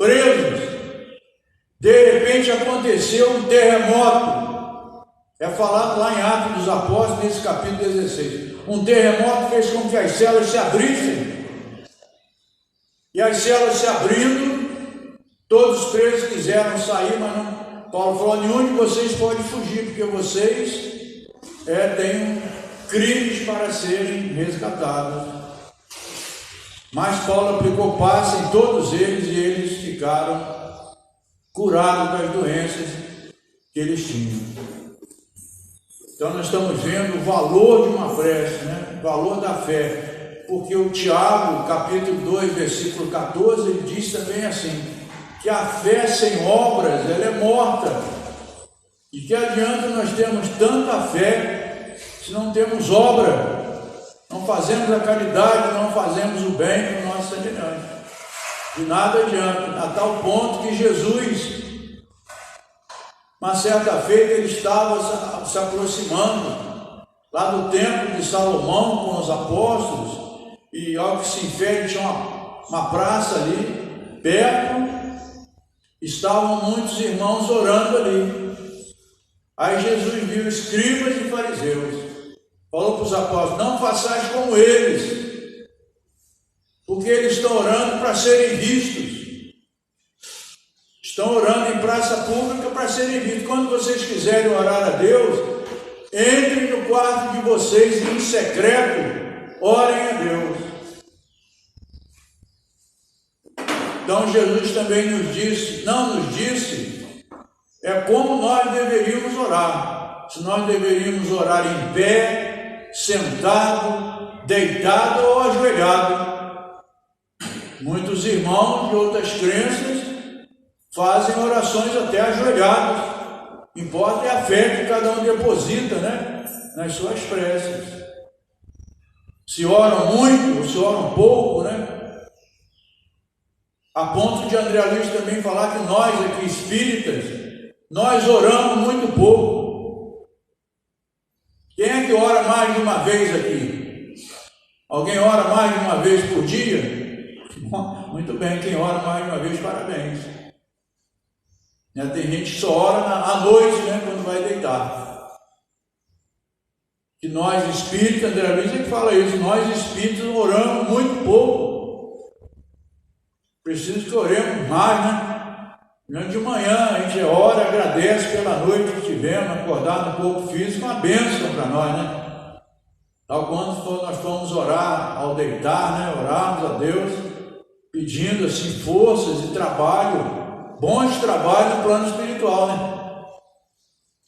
presos. De repente aconteceu um terremoto. É falado lá em Atos dos Apóstolos, nesse capítulo 16. Um terremoto fez com que as celas se abrissem. E as celas se abrindo, todos os presos quiseram sair, mas não. Paulo falou: nenhum de vocês pode fugir, porque vocês têm crimes para serem resgatados. Mas Paulo aplicou paz em todos eles e eles ficaram curados das doenças que eles tinham. Então nós estamos vendo o valor de uma prece, né? O valor da fé. Porque o Tiago, capítulo 2, versículo 14, ele diz também assim, que a fé sem obras, ela é morta. E que adianta nós termos tanta fé se não temos obra, não fazemos a caridade, não fazemos o bem para o nosso semelhante. De nada adianta, a tal ponto que Jesus, uma certa feita, ele estava se aproximando lá do templo de Salomão com os apóstolos, e ao que se infere tinha uma praça ali perto, estavam muitos irmãos orando ali. Aí Jesus viu escribas e fariseus, falou para os apóstolos: não façais como eles, porque eles estão orando para serem vistos. Estão orando em praça pública para serem vistos. Quando vocês quiserem orar a Deus, entrem no quarto de vocês e em secreto orem a Deus. Então Jesus também nos disse, como nós deveríamos orar. Se nós deveríamos orar em pé, sentado, deitado ou ajoelhado. Muitos irmãos de outras crenças fazem orações até ajoelhados. Importa é a fé que cada um deposita, né, nas suas preces. Se oram muito ou se oram pouco, né? A ponto de André Luiz também falar que nós aqui espíritas, nós oramos muito pouco. Quem é que ora mais de uma vez aqui? Alguém ora mais de uma vez por dia? Muito bem, quem ora mais de uma vez, parabéns. Tem gente que só ora à noite, né, quando vai deitar. Que nós espíritas, André Luiz é que fala isso, nós espíritas oramos muito pouco. Preciso que oremos mais, né? Durante de manhã a gente ora, agradece pela noite que tivemos, acordar no corpo físico, uma bênção para nós, né? Tal quando nós fomos orar ao deitar, né? Orarmos a Deus, pedindo assim forças e trabalho, bons trabalhos no plano espiritual, né?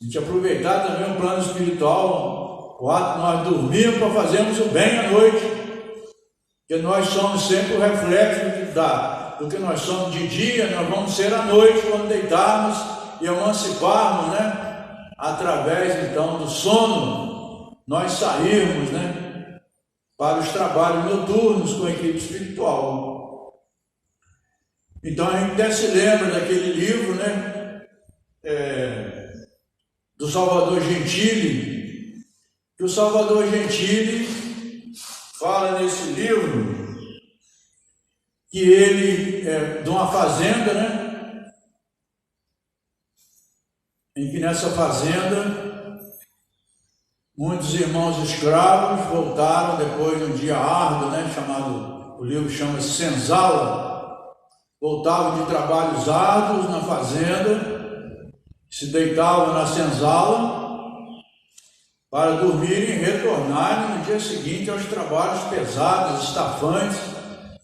A gente aproveitar também o plano espiritual, o ato de nós dormirmos para fazermos o bem à noite, porque nós somos sempre o reflexo do que nós somos de dia, nós vamos ser à noite quando deitarmos e emanciparmos, né? Através então do sono, nós sairmos, né? Para os trabalhos noturnos com a equipe espiritual. Então a gente até se lembra daquele livro, né? Do Salvador Gentili, que o Salvador Gentili fala nesse livro que ele de uma fazenda, né? Em que nessa fazenda muitos irmãos escravos voltaram depois de um dia árduo, né? O livro chama-se Senzala. Voltavam de trabalhos árduos na fazenda, se deitavam na senzala para dormirem e retornarem no dia seguinte aos trabalhos pesados, estafantes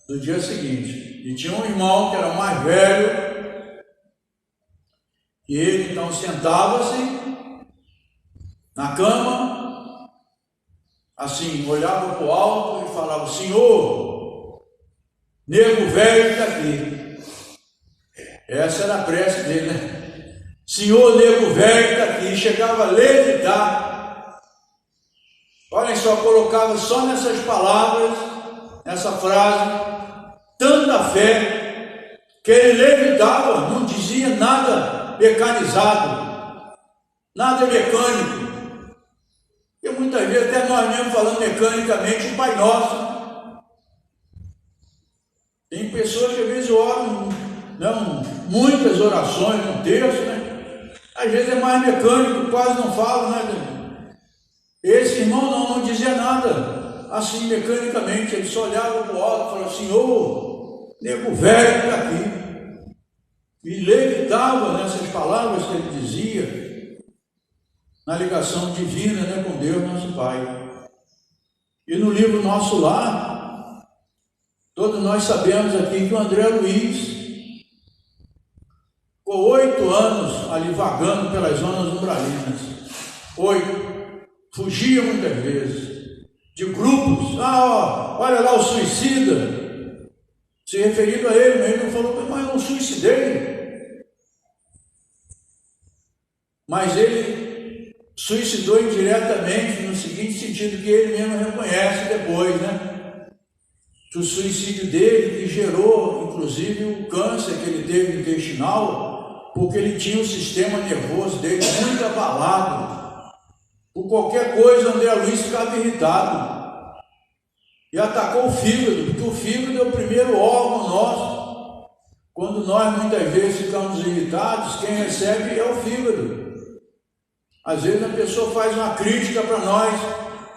do dia seguinte. E tinha um irmão que era o mais velho, e ele então sentava-se na cama, assim, olhava para o alto e falava: Senhor, nego velho está aqui. Essa era a prece dele, né? Senhor, nego velho está aqui. Chegava a levitar. Olhem só, colocava só nessas palavras, nessa frase, tanta fé, que ele levitava, não dizia nada mecanizado, nada mecânico. E muitas vezes até nós mesmos falando mecanicamente o Pai Nosso. Tem pessoas que às vezes oram muitas orações num terço, né? Às vezes é mais mecânico, quase não fala, né? Esse irmão não dizia nada, assim mecanicamente, ele só olhava para o alto e falava assim: ô, nego velho que está aqui. E levitava nessas palavras que ele dizia, na ligação divina, né, com Deus, nosso Pai. E no livro Nosso Lar, todos nós sabemos aqui que o André Luiz ficou 8 anos ali vagando pelas zonas umbralinas. 8. Fugia muitas vezes de grupos. Olha lá o suicida, se referindo a ele, mas ele não falou: mas eu não suicidei. Mas ele suicidou indiretamente, no seguinte sentido, que ele mesmo reconhece depois, né? Que o suicídio dele que gerou, inclusive, o câncer que ele teve intestinal, porque ele tinha o sistema nervoso dele muito abalado. Por qualquer coisa, André Luiz ficava irritado e atacou o fígado, porque o fígado é o primeiro órgão nosso. Quando nós muitas vezes ficamos irritados, quem recebe é o fígado. Às vezes a pessoa faz uma crítica para nós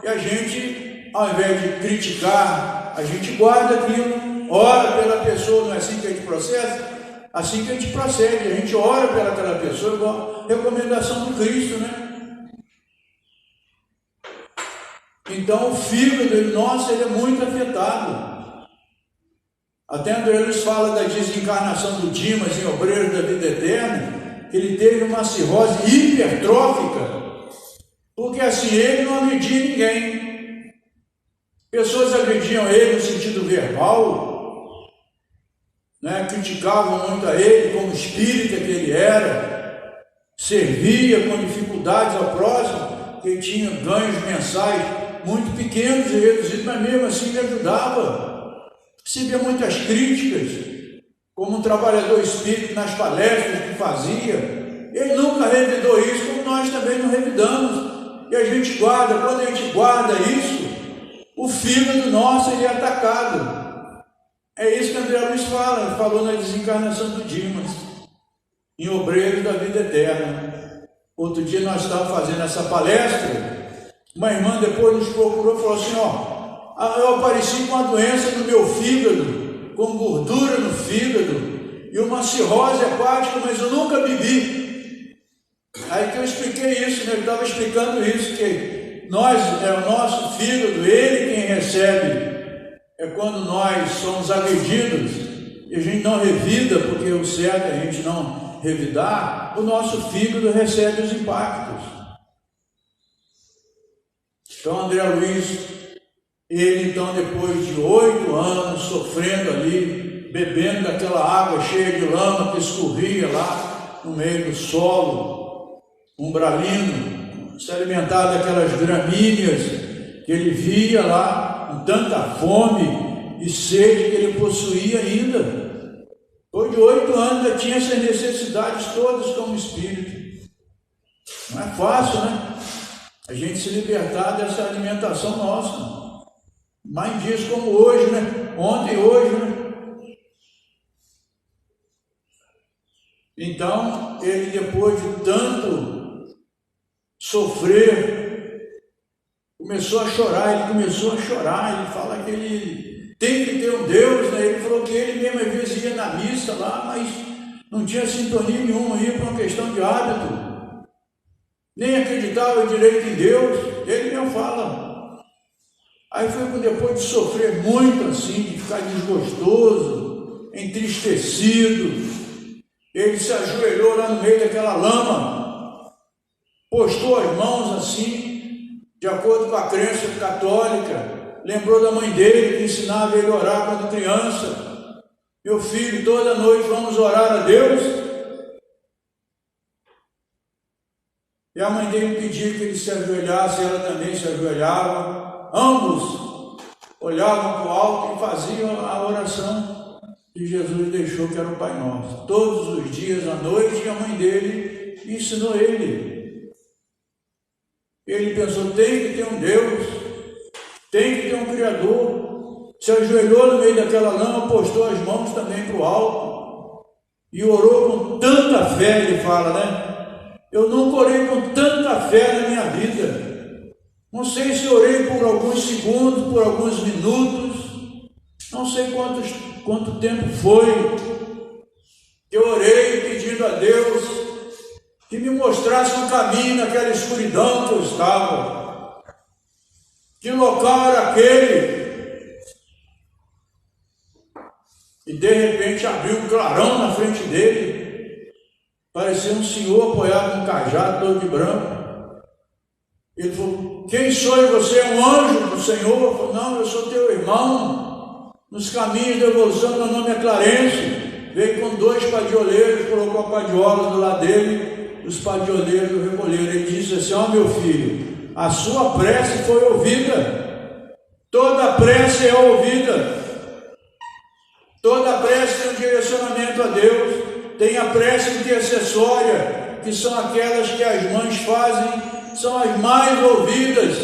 e a gente, ao invés de criticar, a gente guarda aquilo, ora pela pessoa. Não é assim que a gente processa? Assim que a gente procede, a gente ora pelaquela pessoa, igual a recomendação do Cristo, né? Então o fígado nosso, ele é muito afetado. Até André Luiz fala da desencarnação do Dimas em Obreiros da Vida Eterna, que ele teve uma cirrose hipertrófica, porque assim ele não agredia ninguém. Pessoas agrediam ele no sentido verbal, né? Criticavam muito a ele como espírita que ele era, servia com dificuldades ao próximo, que ele tinha ganhos mensais muito pequenos e reduzidos, mas mesmo assim ele ajudava. Recebia muitas críticas, como um trabalhador espírita nas palestras que fazia. Ele nunca revidou isso, como nós também não revidamos. E a gente guarda, quando a gente guarda isso, o fígado nosso ele é atacado. É isso que André Luiz fala, ele falou na desencarnação do Dimas, em Obreiros da Vida Eterna. Outro dia nós estávamos fazendo essa palestra, uma irmã depois nos procurou e falou assim: eu apareci com uma doença no meu fígado, com gordura no fígado e uma cirrose hepática, mas eu nunca bebi. Aí que eu expliquei isso, né? Eu estava explicando isso, que nós, o nosso fígado, ele quem recebe, é quando nós somos agredidos e a gente não revida, porque o certo é a gente não revidar, o nosso fígado recebe os impactos. Então André Luiz, ele então depois de 8 anos sofrendo ali, bebendo daquela água cheia de lama que escorria lá no meio do solo umbralino, se alimentar daquelas gramíneas que ele via lá, com tanta fome e sede que ele possuía ainda. Depois de 8 anos ainda tinha essas necessidades todas como espírito. Não é fácil, né? A gente se libertar dessa alimentação nossa. Mas em dias como hoje, né? Ontem e hoje, né? Então, ele depois de tanto sofrer, começou a chorar, ele fala que ele tem que ter um Deus, né? Ele falou que ele mesmo às vezes ia na missa lá, mas não tinha sintonia nenhuma, ia por uma questão de hábito. Nem acreditava direito em Deus, ele mesmo fala. Aí foi depois de sofrer muito assim, de ficar desgostoso, entristecido, ele se ajoelhou lá no meio daquela lama, postou as mãos assim, de acordo com a crença católica, lembrou da mãe dele que ensinava ele a orar quando criança: meu filho, toda noite vamos orar a Deus. E a mãe dele pedia que ele se ajoelhasse, ela também se ajoelhava. Ambos olhavam para o alto e faziam a oração que Jesus deixou, que era o Pai Nosso. Todos os dias, à noite, a mãe dele ensinou ele. Ele pensou: tem que ter um Deus, tem que ter um Criador. Se ajoelhou no meio daquela lama, postou as mãos também para o alto. E orou com tanta fé, ele fala, né? Eu nunca orei com tanta fé na minha vida. Não sei se orei por alguns segundos, por alguns minutos, não sei quanto tempo foi. Eu orei pedindo a Deus que me mostrasse um caminho naquela escuridão que eu estava. Que local era aquele? E de repente abriu um clarão na frente dele. Parecia um senhor apoiado num cajado todo de branco. Ele falou: quem sou você? É um anjo do Senhor? Eu falei: não, eu sou teu irmão. Nos caminhos da evolução, meu nome é Clarence. Veio com 2 padioleiros, colocou a padiola do lado dele, os padioleiros o recolheram. Ele disse assim: ó, meu filho, a sua prece foi ouvida. Toda prece é ouvida. Toda prece tem um direcionamento a Deus. Tem a prece intercessória, que são aquelas que as mães fazem, são as mais ouvidas.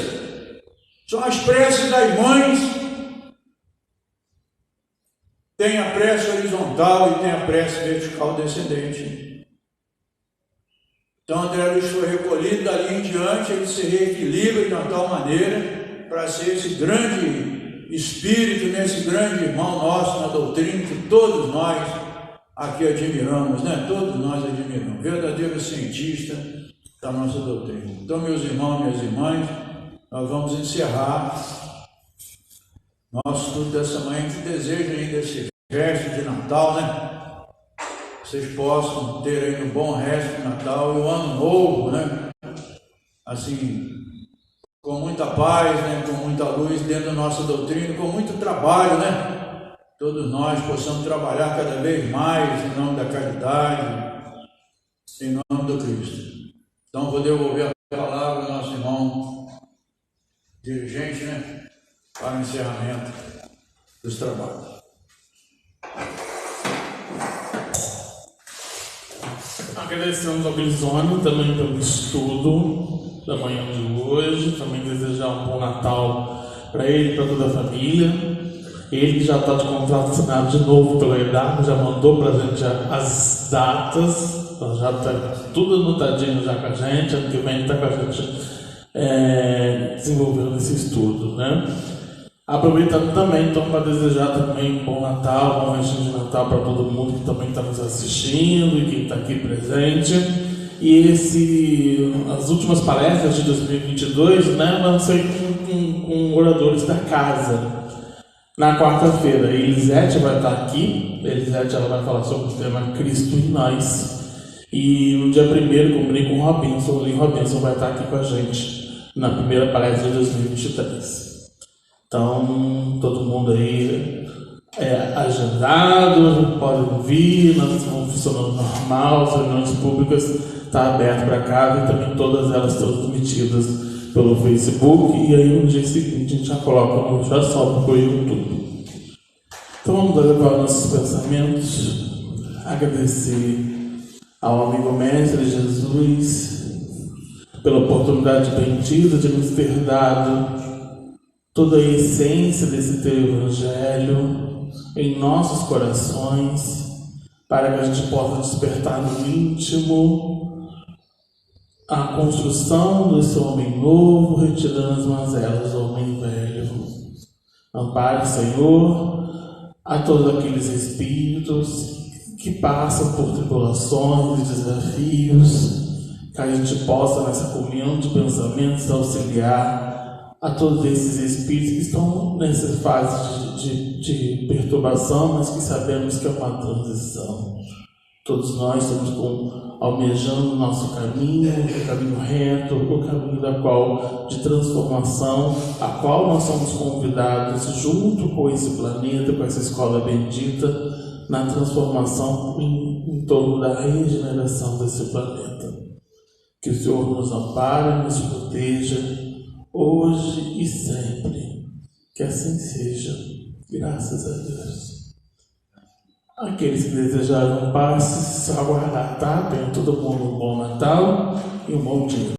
São as preces das mães. Tem a prece horizontal e tem a prece vertical descendente. Então André Luiz foi recolhido, dali em diante ele se reequilibra de uma tal maneira para ser esse grande espírito, nesse grande irmão nosso na doutrina, que todos nós aqui admiramos, né? Todos nós admiramos, verdadeiro cientista da nossa doutrina. Então, meus irmãos e minhas irmãs, nós vamos encerrar nosso estudo dessa manhã, que desejo ainda esse resto de Natal, né? Vocês possam ter aí um bom resto de Natal e o Ano Novo, né? Assim, com muita paz, né? Com muita luz dentro da nossa doutrina, com muito trabalho, né? Todos nós possamos trabalhar cada vez mais em nome da caridade, em nome do Cristo. Então, vou devolver a palavra ao nosso irmão dirigente, né? Para o encerramento dos trabalhos. Agradecemos ao Grisoni também pelo estudo da manhã de hoje, também desejar um bom Natal para ele e para toda a família. Ele que já está de contrato assinado de novo pela EDAP, já mandou para a gente as datas, já está tudo anotadinho já com a gente, ano que vem está com a gente desenvolvendo esse estudo, né? Aproveitando também, então, para desejar também um bom Natal, um bom restinho de Natal para todo mundo que também está nos assistindo e quem está aqui presente. E as últimas palestras de 2022, né, vão ser com oradores da casa. Na quarta-feira, a Elisete vai estar aqui. A Elisete, ela vai falar sobre o tema Cristo em Nós. E no dia 1º, combinei com o Robinson. O Lin Robinson vai estar aqui com a gente na primeira palestra de 2023. Então, todo mundo aí agendado, podem vir, nós estamos funcionando normal, as reuniões públicas estão abertas para casa e também todas elas transmitidas pelo Facebook, e aí no dia seguinte a gente já coloca, já sobe para o YouTube. Então vamos levar nossos pensamentos, agradecer ao amigo mestre Jesus pela oportunidade bendita de nos ter dado toda a essência desse teu Evangelho em nossos corações, para que a gente possa despertar no íntimo a construção desse homem novo, retirando as mazelas do homem velho. Ampare, Senhor, a todos aqueles espíritos que passam por tribulações e desafios, que a gente possa, nessa comunhão de pensamentos, auxiliar a todos esses espíritos que estão nessa fase de perturbação, mas que sabemos que é uma transição. Todos nós estamos almejando o nosso caminho, o caminho reto, o caminho de transformação, a qual nós somos convidados, junto com esse planeta, com essa escola bendita, na transformação em torno da regeneração desse planeta. Que o Senhor nos ampare, nos proteja, hoje e sempre, que assim seja, graças a Deus. Aqueles que desejaram paz, aguardar, tá? Tenham todo mundo um bom Natal e um bom dia.